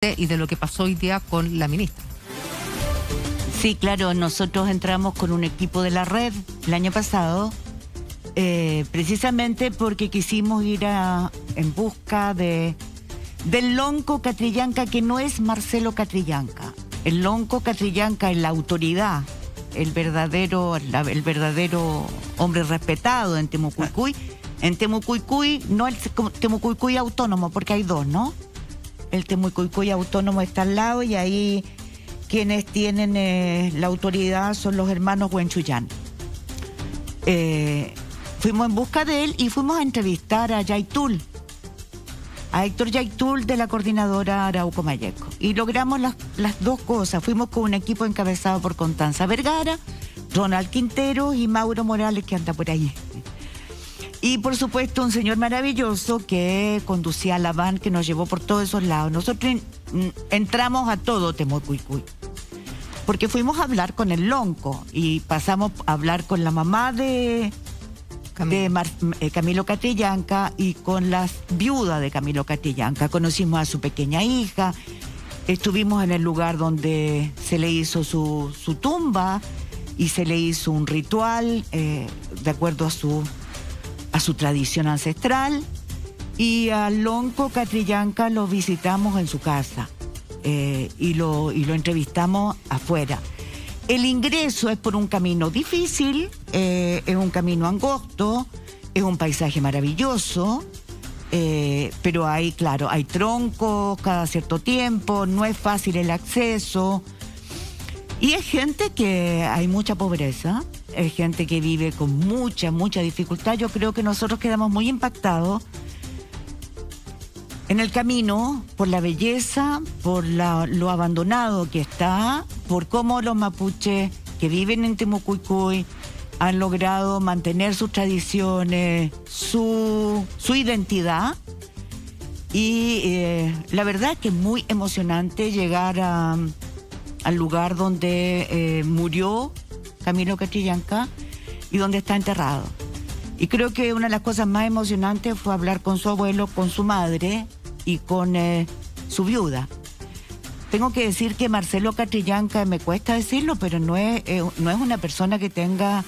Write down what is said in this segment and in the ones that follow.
y de lo que pasó hoy día con la ministra. Sí, claro, nosotros entramos con un equipo de la red el año pasado, precisamente porque quisimos ir en busca del Lonco Catrillanca, que no es Marcelo Catrillanca. El Lonco Catrillanca es la autoridad, el verdadero hombre respetado en Temucuicui. En Temucuicui, no el Temucuicui autónomo, porque hay dos, ¿no? El Temucuicui autónomo está al lado y ahí quienes tienen la autoridad son los hermanos Huenchuyán. Fuimos en busca de él y fuimos a entrevistar a Yaitul, a Héctor Yaitul de la coordinadora Arauco Mayeco. Y logramos las dos cosas. Fuimos con un equipo encabezado por Constanza Vergara, Ronald Quintero y Mauro Morales, que anda por ahí. Y por supuesto un señor maravilloso que conducía la van que nos llevó por todos esos lados. Nosotros entramos a todo Temucuicui, porque fuimos a hablar con el Lonco y pasamos a hablar con la mamá de Camilo Catrillanca y con la viuda de Camilo Catrillanca. Conocimos a su pequeña hija, estuvimos en el lugar donde se le hizo su tumba y se le hizo un ritual de acuerdo a su tradición ancestral, y al Lonco Catrillanca lo visitamos en su casa y lo entrevistamos afuera. El ingreso es por un camino difícil, es un camino angosto, es un paisaje maravilloso, pero hay troncos cada cierto tiempo, no es fácil el acceso, y es gente que hay mucha pobreza. Es gente que vive con mucha dificultad. Yo creo que nosotros quedamos muy impactados en el camino por la belleza, por lo abandonado que está, por cómo los mapuches que viven en Temucuicui han logrado mantener sus tradiciones, su identidad. Y la verdad que es muy emocionante llegar al lugar donde murió Camilo Catrillanca y donde está enterrado. Y creo que una de las cosas más emocionantes fue hablar con su abuelo, con su madre y con su viuda. Tengo que decir que Marcelo Catrillanca, me cuesta decirlo, pero no es una persona que tenga,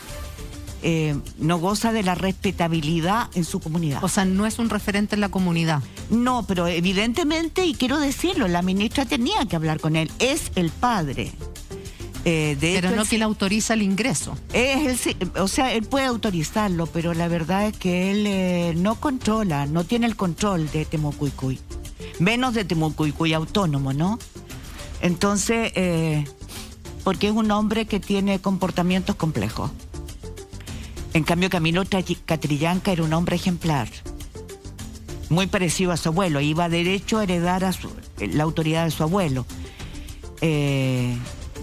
no goza de la respetabilidad en su comunidad. O sea, no es un referente en la comunidad. No, pero evidentemente, y quiero decirlo, la ministra tenía que hablar con él, es el padre. Pero no quien autoriza el ingreso. O sea, él puede autorizarlo, pero la verdad es que él no controla, no tiene el control de Temucuicui, menos de Temucuicui autónomo, ¿no? Entonces, porque es un hombre que tiene comportamientos complejos. En cambio, Camilo Catrillanca era un hombre ejemplar, muy parecido a su abuelo, iba derecho a heredar la autoridad de su abuelo.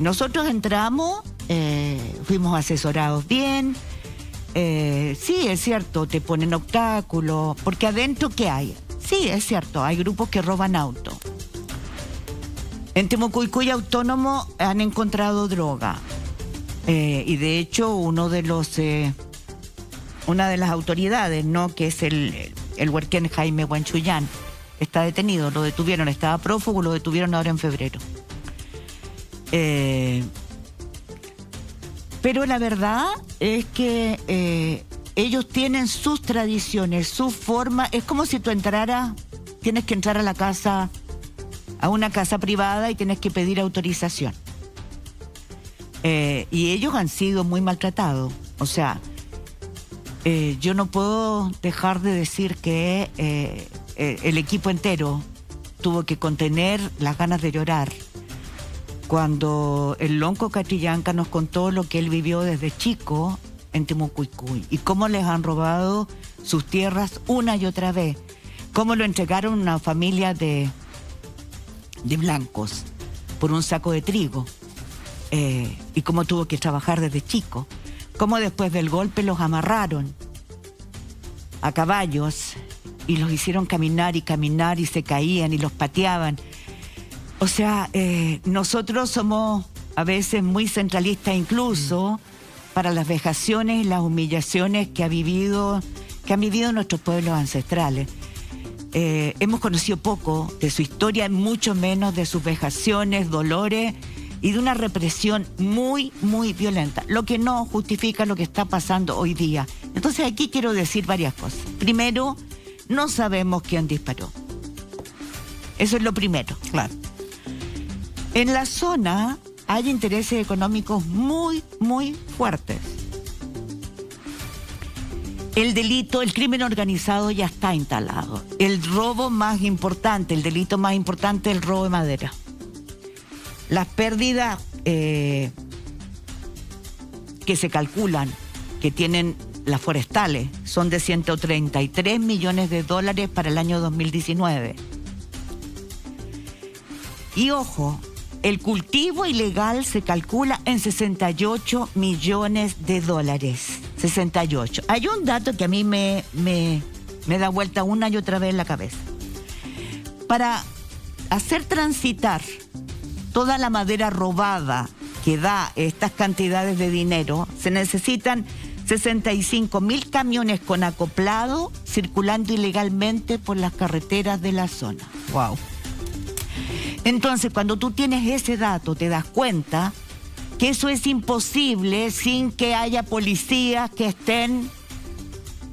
Nosotros entramos, fuimos asesorados bien, sí, es cierto, te ponen obstáculos, porque adentro, ¿qué hay? Sí, es cierto, hay grupos que roban autos. En Temucuicui autónomo han encontrado droga, y de hecho una de las autoridades, ¿no?, que es el huerquén Jaime Huenchuyán, está detenido, lo detuvieron, estaba prófugo, lo detuvieron ahora en febrero. Pero la verdad es que ellos tienen sus tradiciones, su forma. Es como si tú tienes que entrar a una casa privada y tienes que pedir autorización. Y ellos han sido muy maltratados. O sea, yo no puedo dejar de decir que el equipo entero tuvo que contener las ganas de llorar cuando el Lonco Catrillanca nos contó lo que él vivió desde chico en Temucuicui y cómo les han robado sus tierras una y otra vez, cómo lo entregaron a una familia de blancos por un saco de trigo, y cómo tuvo que trabajar desde chico, cómo después del golpe los amarraron a caballos y los hicieron caminar y se caían y los pateaban. O sea, nosotros somos a veces muy centralistas incluso para las vejaciones y las humillaciones que han vivido nuestros pueblos ancestrales. hemos conocido poco de su historia, mucho menos de sus vejaciones, dolores y de una represión muy, muy violenta, lo que no justifica lo que está pasando hoy día. Entonces aquí quiero decir varias cosas. Primero, no sabemos quién disparó. Eso es lo primero. Claro. En la zona hay intereses económicos muy, muy fuertes. El delito, el crimen organizado ya está instalado. El robo más importante, el delito más importante es el robo de madera. Las pérdidas que se calculan que tienen las forestales son de 133 millones de dólares para el año 2019. Y ojo, el cultivo ilegal se calcula en 68 millones de dólares. 68. Hay un dato que a mí me da vuelta una y otra vez en la cabeza. Para hacer transitar toda la madera robada que da estas cantidades de dinero, se necesitan 65.000 camiones con acoplado circulando ilegalmente por las carreteras de la zona. Wow. Entonces, cuando tú tienes ese dato, te das cuenta que eso es imposible sin que haya policías que estén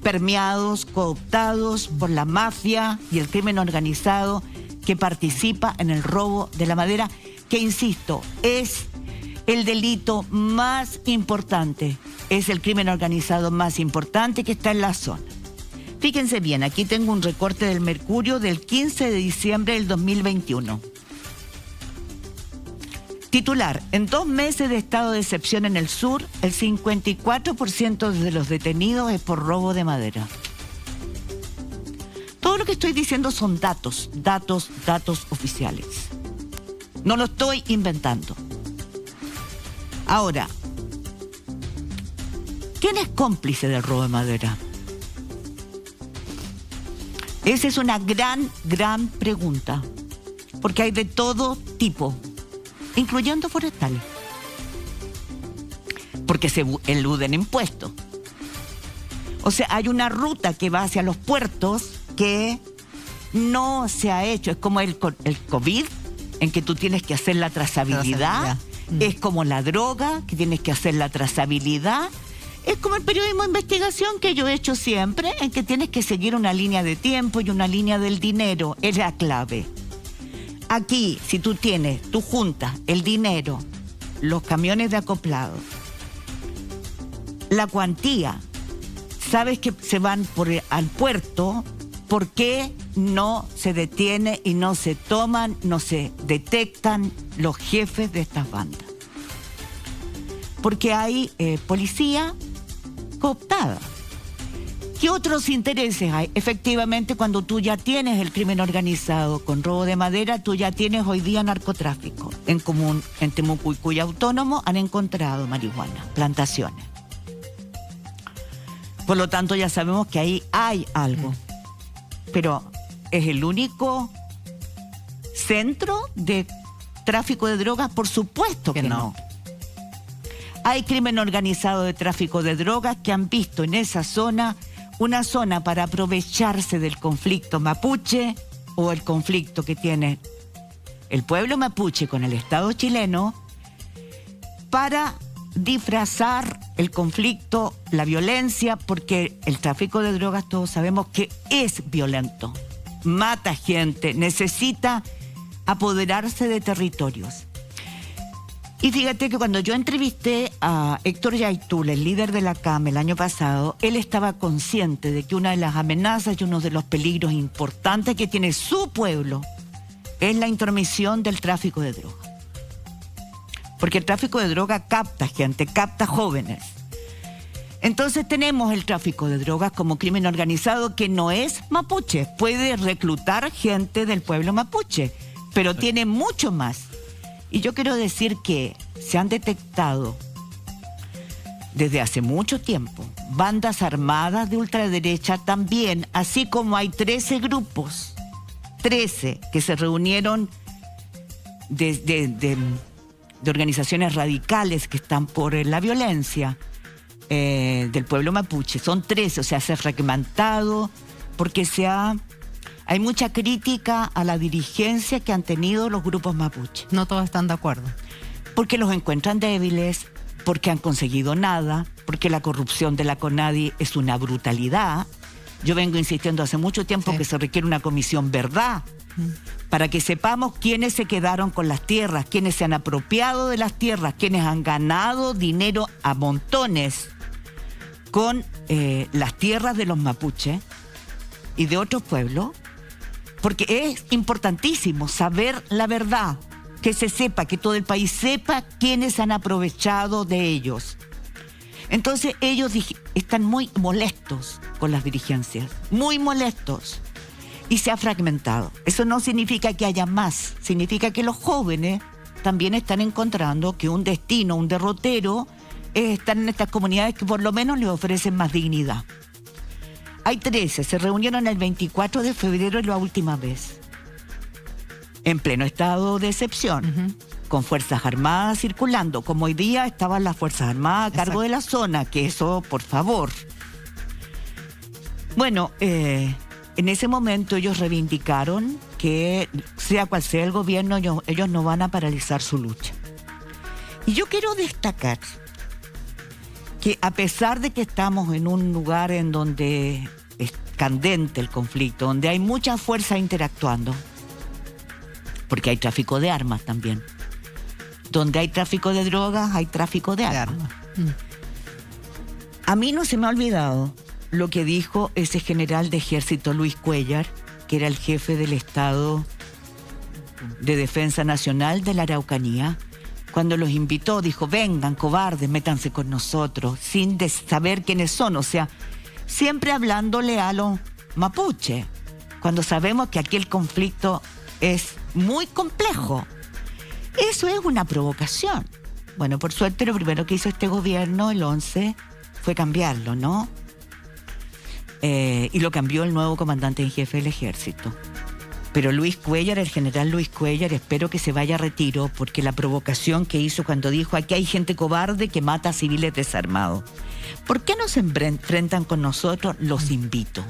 permeados, cooptados por la mafia y el crimen organizado que participa en el robo de la madera, que, insisto, es el delito más importante, es el crimen organizado más importante que está en la zona. Fíjense bien, aquí tengo un recorte del Mercurio del 15 de diciembre del 2021. Titular: en 2 meses de estado de excepción en el sur, el 54% de los detenidos es por robo de madera. Todo lo que estoy diciendo son datos oficiales. No lo estoy inventando. Ahora, ¿quién es cómplice del robo de madera? Esa es una gran pregunta, porque hay de todo tipo, incluyendo forestales, porque se eluden impuestos. O sea, hay una ruta que va hacia los puertos que no se ha hecho. Es como el COVID, en que tú tienes que hacer la trazabilidad. Es como la droga, que tienes que hacer la trazabilidad. Es como el periodismo de investigación que yo he hecho siempre, en que tienes que seguir una línea de tiempo y una línea del dinero. Es la clave. Aquí, si tú juntas el dinero, los camiones de acoplado, la cuantía, sabes que se van al puerto, ¿por qué no se detiene y no se toman, no se detectan los jefes de estas bandas? Porque hay policía cooptada. ¿Qué otros intereses hay? Efectivamente, cuando tú ya tienes el crimen organizado con robo de madera, tú ya tienes hoy día narcotráfico. En común, en Temuco y Cuy Autónomo han encontrado marihuana, plantaciones. Por lo tanto, ya sabemos que ahí hay algo. Pero ¿es el único centro de tráfico de drogas? Por supuesto que no. Hay crimen organizado de tráfico de drogas que han visto en esa zona una zona para aprovecharse del conflicto mapuche o el conflicto que tiene el pueblo mapuche con el Estado chileno para disfrazar el conflicto, la violencia, porque el tráfico de drogas todos sabemos que es violento, mata gente, necesita apoderarse de territorios. Y fíjate que cuando yo entrevisté a Héctor Yaitul, el líder de la CAM, el año pasado, él estaba consciente de que una de las amenazas y uno de los peligros importantes que tiene su pueblo es la intromisión del tráfico de drogas. Porque el tráfico de drogas capta gente, capta jóvenes. Entonces tenemos el tráfico de drogas como crimen organizado que no es mapuche, puede reclutar gente del pueblo mapuche, pero tiene mucho más. Y yo quiero decir que se han detectado desde hace mucho tiempo bandas armadas de ultraderecha también, así como hay 13 grupos, 13 que se reunieron de organizaciones radicales que están por la violencia del pueblo mapuche. Son 13, o sea, se ha fragmentado porque se ha Hay mucha crítica a la dirigencia que han tenido los grupos mapuche. No todos están de acuerdo. Porque los encuentran débiles, porque han conseguido nada, porque la corrupción de la CONADI es una brutalidad. Yo vengo insistiendo hace mucho tiempo que se requiere una comisión verdad para que sepamos quiénes se quedaron con las tierras, quiénes se han apropiado de las tierras, quiénes han ganado dinero a montones con las tierras de los mapuches y de otros pueblos, porque es importantísimo saber la verdad, que se sepa, que todo el país sepa quiénes han aprovechado de ellos. Entonces ellos están muy molestos con las dirigencias, muy molestos, y se ha fragmentado. Eso no significa que haya más, significa que los jóvenes también están encontrando que un destino, un derrotero, es estar en estas comunidades que por lo menos les ofrecen más dignidad. Hay 13, se reunieron el 24 de febrero la última vez, en pleno estado de excepción, con Fuerzas Armadas circulando, como hoy día estaban las Fuerzas Armadas a cargo de la zona, que eso, por favor. Bueno, en ese momento ellos reivindicaron que, sea cual sea el gobierno, ellos no van a paralizar su lucha. Y yo quiero destacar que a pesar de que estamos en un lugar en donde es candente el conflicto, donde hay mucha fuerza interactuando, porque hay tráfico de armas también. Donde hay tráfico de drogas, hay tráfico de armas. A mí no se me ha olvidado lo que dijo ese general de ejército Luis Cuéllar, que era el jefe del Estado de Defensa Nacional de la Araucanía, cuando los invitó, dijo, vengan, cobardes, métanse con nosotros, sin saber quiénes son. O sea, siempre hablándole a los mapuche, cuando sabemos que aquí el conflicto es muy complejo. Eso es una provocación. Bueno, por suerte lo primero que hizo este gobierno, el 11, fue cambiarlo, ¿no? Y lo cambió el nuevo comandante en jefe del ejército. Pero Luis Cuéllar, el general Luis Cuéllar, espero que se vaya a retiro, porque la provocación que hizo cuando dijo, aquí hay gente cobarde que mata a civiles desarmados. ¿Por qué no se enfrentan con nosotros? Los invito.